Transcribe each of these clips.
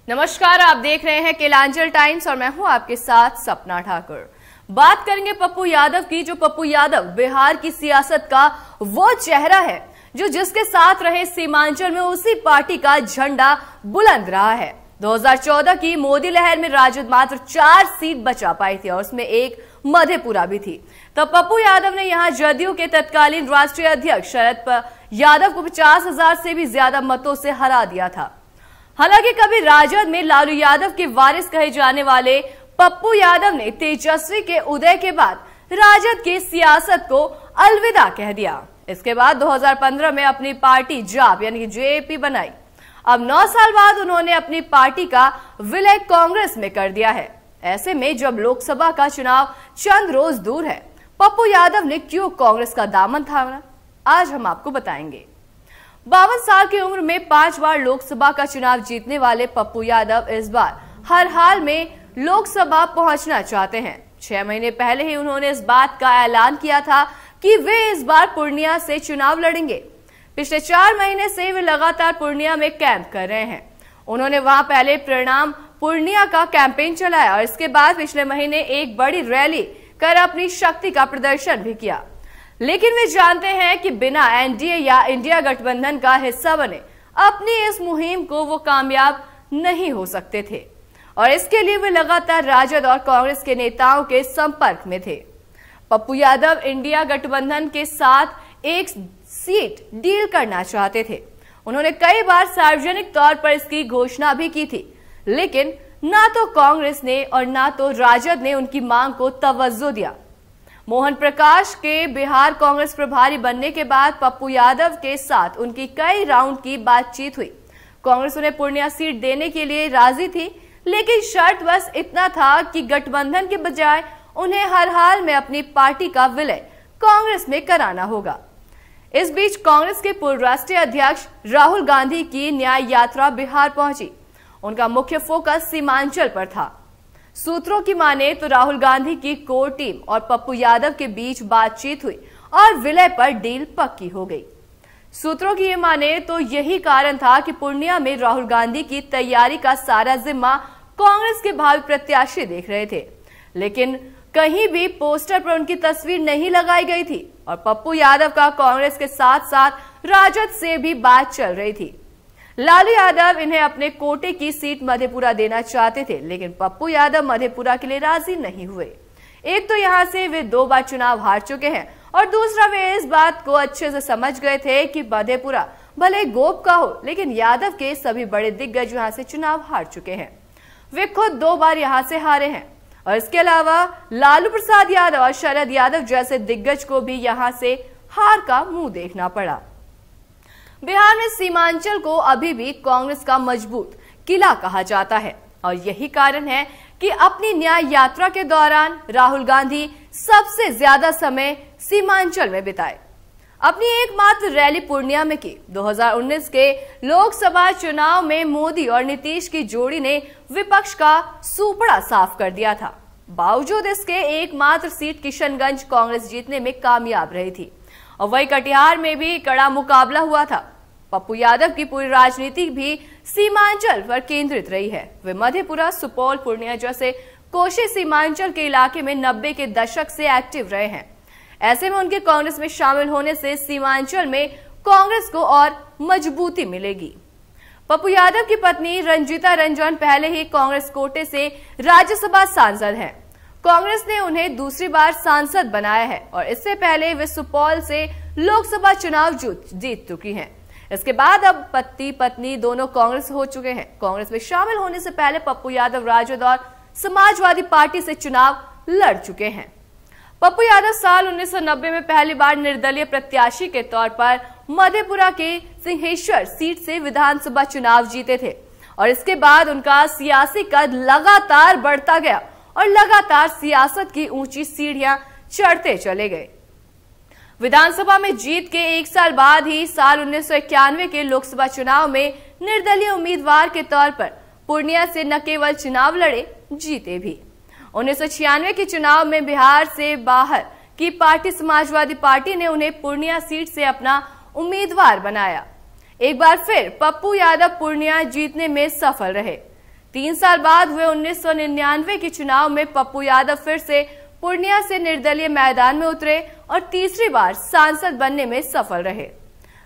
नमस्कार, आप देख रहे हैं केलांचल टाइम्स और मैं हूं आपके साथ सपना ठाकुर। बात करेंगे पप्पू यादव की। जो पप्पू यादव बिहार की सियासत का वो चेहरा है जो जिसके साथ रहे सीमांचल में उसी पार्टी का झंडा बुलंद रहा है। 2014 की मोदी लहर में राजद मात्र 4 सीट बचा पाई थी और उसमें एक मधेपुरा भी थी। तब पप्पू यादव ने यहां जदयू के तत्कालीन राष्ट्रीय अध्यक्ष शरद यादव को 50,000 से भी ज्यादा मतों से हरा दिया था। हालांकि कभी राजद में लालू यादव के वारिस कहे जाने वाले पप्पू यादव ने तेजस्वी के उदय के बाद राजद की सियासत को अलविदा कह दिया। इसके बाद 2015 में अपनी पार्टी जाप यानी कि जेएपी बनाई। अब 9 साल बाद उन्होंने अपनी पार्टी का विलय कांग्रेस में कर दिया है। ऐसे में जब लोकसभा का चुनाव चंद रोज दूर है, पप्पू यादव ने क्यों कांग्रेस का दामन थामा, आज हम आपको बताएंगे। 52 साल की उम्र में 5 बार लोकसभा का चुनाव जीतने वाले पप्पू यादव इस बार हर हाल में लोकसभा पहुंचना चाहते हैं। 6 महीने पहले ही उन्होंने इस बात का ऐलान किया था कि वे इस बार पूर्णिया से चुनाव लड़ेंगे। पिछले 4 महीने से वे लगातार पूर्णिया में कैंप कर रहे हैं। उन्होंने वहां पहले परिणाम पूर्णिया का कैंपेन चलाया और इसके बाद पिछले महीने एक बड़ी रैली कर अपनी शक्ति का प्रदर्शन भी किया। लेकिन वे जानते हैं कि बिना एनडीए या इंडिया गठबंधन का हिस्सा बने अपनी इस मुहिम को वो कामयाब नहीं हो सकते थे और इसके लिए वे लगातार राजद और कांग्रेस के नेताओं के संपर्क में थे। पप्पू यादव इंडिया गठबंधन के साथ एक सीट डील करना चाहते थे। उन्होंने कई बार सार्वजनिक तौर पर इसकी घोषणा भी की थी, लेकिन ना तो कांग्रेस ने और ना तो राजद ने उनकी मांग को तवज्जो दिया। मोहन प्रकाश के बिहार कांग्रेस प्रभारी बनने के बाद पप्पू यादव के साथ उनकी कई राउंड की बातचीत हुई। कांग्रेस उन्हें पूर्णिया सीट देने के लिए राजी थी, लेकिन शर्त बस इतना था कि गठबंधन के बजाय उन्हें हर हाल में अपनी पार्टी का विलय कांग्रेस में कराना होगा। इस बीच कांग्रेस के पूर्व राष्ट्रीय अध्यक्ष राहुल गांधी की न्याय यात्रा बिहार पहुंची। उनका मुख्य फोकस सीमांचल पर था। सूत्रों की माने तो राहुल गांधी की कोर टीम और पप्पू यादव के बीच बातचीत हुई और विलय पर डील पक्की हो गई। सूत्रों की ये माने तो यही कारण था कि पूर्णिया में राहुल गांधी की तैयारी का सारा जिम्मा कांग्रेस के भावी प्रत्याशी देख रहे थे, लेकिन कहीं भी पोस्टर पर उनकी तस्वीर नहीं लगाई गई थी और पप्पू यादव का कांग्रेस के साथ साथ राजद से भी बात चल रही थी। लालू यादव इन्हें अपने कोटे की सीट मधेपुरा देना चाहते थे, लेकिन पप्पू यादव मधेपुरा के लिए राजी नहीं हुए। एक तो यहाँ से वे 2 बार चुनाव हार चुके हैं और दूसरा वे इस बात को अच्छे से समझ गए थे कि मधेपुरा भले गोप का हो, लेकिन यादव के सभी बड़े दिग्गज यहाँ से चुनाव हार चुके हैं। वे खुद 2 बार यहाँ से हारे हैं और इसके अलावा लालू प्रसाद यादव और शरद यादव जैसे दिग्गज को भी यहाँ से हार का मुंह देखना पड़ा। बिहार में सीमांचल को अभी भी कांग्रेस का मजबूत किला कहा जाता है और यही कारण है कि अपनी न्याय यात्रा के दौरान राहुल गांधी सबसे ज्यादा समय सीमांचल में बिताए। अपनी एकमात्र रैली पूर्णिया में की। 2019 के लोकसभा चुनाव में मोदी और नीतीश की जोड़ी ने विपक्ष का सूपड़ा साफ कर दिया था। बावजूद इसके एकमात्र सीट किशनगंज कांग्रेस जीतने में कामयाब रही थी और वही कटिहार में भी कड़ा मुकाबला हुआ था। पप्पू यादव की पूरी राजनीति भी सीमांचल पर केंद्रित रही है। वे मधेपुरा, सुपौल, पूर्णिया जैसे कोशी सीमांचल के इलाके में 90 के दशक से एक्टिव रहे हैं। ऐसे में उनके कांग्रेस में शामिल होने से सीमांचल में कांग्रेस को और मजबूती मिलेगी। पप्पू यादव की पत्नी रंजीता रंजन पहले ही कांग्रेस कोटे से राज्यसभा सांसद हैं। कांग्रेस ने उन्हें दूसरी बार सांसद बनाया है और इससे पहले वे सुपौल से लोकसभा चुनाव जीत चुकी हैं। इसके बाद अब पति पत्नी दोनों कांग्रेस हो चुके हैं। कांग्रेस में शामिल होने से पहले पप्पू यादव राजद और समाजवादी पार्टी से चुनाव लड़ चुके हैं। पप्पू यादव साल 1990 में पहली बार निर्दलीय प्रत्याशी के तौर पर मधेपुरा के सिंहेश्वर सीट से विधानसभा चुनाव जीते थे और इसके बाद उनका सियासी कद लगातार बढ़ता गया और लगातार सियासत की ऊंची सीढ़ियां चढ़ते चले गए। विधानसभा में जीत के 1 साल बाद ही साल 1991 के लोकसभा चुनाव में निर्दलीय उम्मीदवार के तौर पर पूर्णिया से न केवल चुनाव लड़े, जीते भी। 1996 के चुनाव में बिहार से बाहर की पार्टी समाजवादी पार्टी ने उन्हें पूर्णिया सीट से अपना उम्मीदवार बनाया। एक बार फिर पप्पू यादव पूर्णिया जीतने में सफल रहे। 3 साल बाद हुए 1999 के चुनाव में पप्पू यादव फिर से पूर्णिया से निर्दलीय मैदान में उतरे और तीसरी बार सांसद बनने में सफल रहे।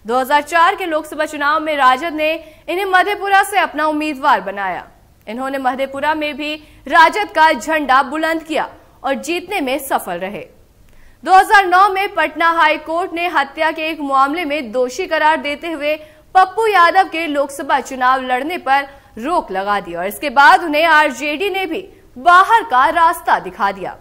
2004 के लोकसभा चुनाव में राजद ने इन्हें मधेपुरा से अपना उम्मीदवार बनाया। इन्होंने मधेपुरा में भी राजद का झंडा बुलंद किया और जीतने में सफल रहे। 2009 में पटना हाई कोर्ट ने हत्या के एक मामले में दोषी करार देते हुए पप्पू यादव के लोकसभा चुनाव लड़ने पर रोक लगा दी और इसके बाद उन्हें आरजेडी ने भी बाहर का रास्ता दिखा दिया।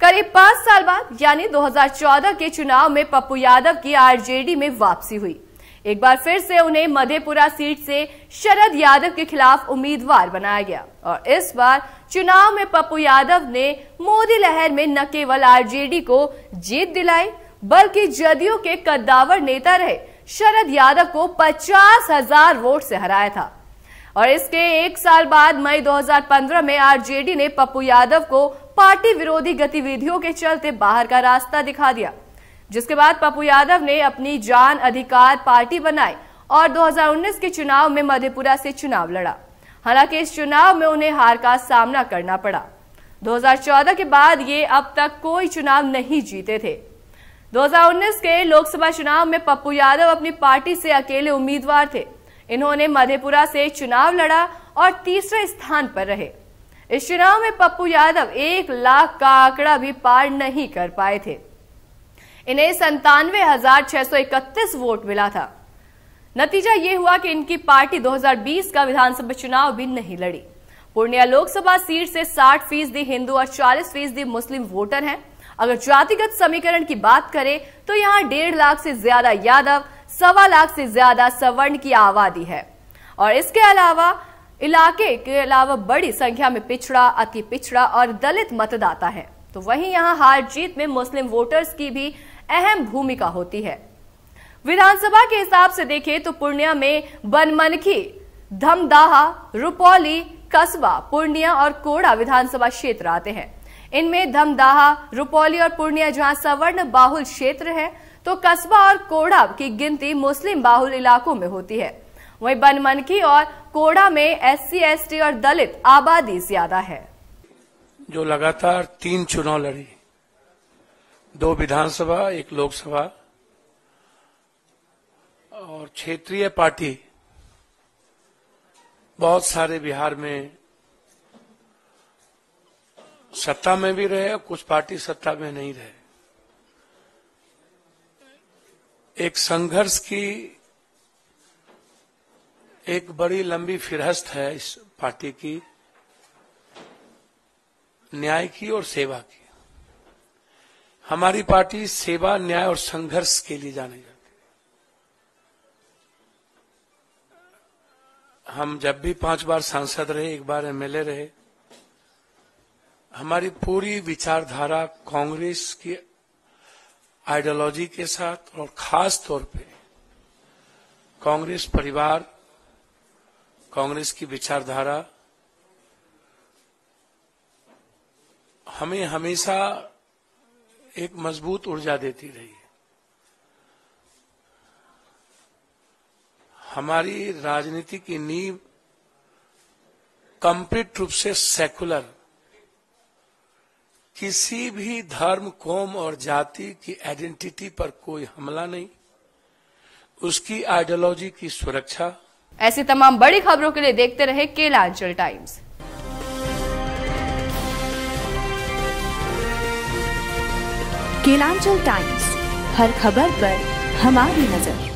करीब 5 साल बाद यानी 2014 के चुनाव में पप्पू यादव की आरजेडी में वापसी हुई। एक बार फिर से उन्हें मधेपुरा सीट से शरद यादव के खिलाफ उम्मीदवार बनाया गया और इस बार चुनाव में पप्पू यादव ने मोदी लहर में न केवल आरजेडी को जीत दिलाई बल्कि जदयू के कद्दावर नेता रहे शरद यादव को 50,000 वोट से हराया था। और इसके 1 साल बाद मई 2015 में आरजेडी ने पप्पू यादव को पार्टी विरोधी गतिविधियों के चलते बाहर का रास्ता दिखा दिया, जिसके बाद पप्पू यादव ने अपनी जान अधिकार पार्टी बनाई और 2019 के चुनाव में मधेपुरा से चुनाव लड़ा। हालांकि इस चुनाव में उन्हें हार का सामना करना पड़ा। 2014 के बाद ये अब तक कोई चुनाव नहीं जीते थे। 2019 के लोकसभा चुनाव में पप्पू यादव अपनी पार्टी से अकेले उम्मीदवार थे। इन्होंने मधेपुरा से चुनाव लड़ा और तीसरे स्थान पर रहे। इस चुनाव में पप्पू यादव 1 लाख का आंकड़ा भी पार नहीं कर पाए थे। इन्हें 97,631 वोट मिला था। नतीजा ये हुआ कि इनकी पार्टी 2020 का विधानसभा चुनाव भी नहीं लड़ी। पूर्णिया लोकसभा सीट से 60% हिंदू और 40% मुस्लिम वोटर हैं। अगर जातिगत समीकरण की बात करें तो यहाँ 1.5 लाख से ज्यादा यादव, 1.25 लाख से ज्यादा सवर्ण की आबादी है और इसके अलावा इलाके के अलावा बड़ी संख्या में पिछड़ा, अति पिछड़ा और दलित मतदाता है। तो वहीं यहाँ हार जीत में मुस्लिम वोटर्स की भी अहम भूमिका होती है। विधानसभा के हिसाब से देखें तो पूर्णिया में बनमनखी, धमदाहा, रुपौली, कस्बा, पूर्णिया और कोड़ा विधानसभा क्षेत्र आते हैं। इनमें धमदाहा, रुपौली और पूर्णिया जहां सवर्ण बाहुल क्षेत्र है तो कस्बा और कोड़ा की गिनती मुस्लिम बाहुल इलाकों में होती है। वहीं बनमनखी और कोड़ा में SC, ST और दलित आबादी ज्यादा है। जो लगातार 3 चुनाव लड़ी, 2 विधानसभा, 1 लोकसभा और क्षेत्रीय पार्टी बहुत सारे बिहार में सत्ता में भी रहे और कुछ पार्टी सत्ता में नहीं रहे। एक संघर्ष की एक बड़ी लंबी फिरहस्त है इस पार्टी की, न्याय की और सेवा की। हमारी पार्टी सेवा, न्याय और संघर्ष के लिए जानी जाती है। हम जब भी 5 बार सांसद रहे, 1 बार MLA रहे, हमारी पूरी विचारधारा कांग्रेस की आइडियोलॉजी के साथ और खास तौर पे कांग्रेस परिवार, कांग्रेस की विचारधारा हमें हमेशा एक मजबूत ऊर्जा देती रही है। हमारी राजनीति की नींव कंप्लीट रूप से सेकुलर, किसी भी धर्म, कौम और जाति की आइडेंटिटी पर कोई हमला नहीं, उसकी आइडियोलॉजी की सुरक्षा। ऐसी तमाम बड़ी खबरों के लिए देखते रहे केलांचल टाइम्स। केलांचल टाइम्स, हर खबर पर हमारी नजर।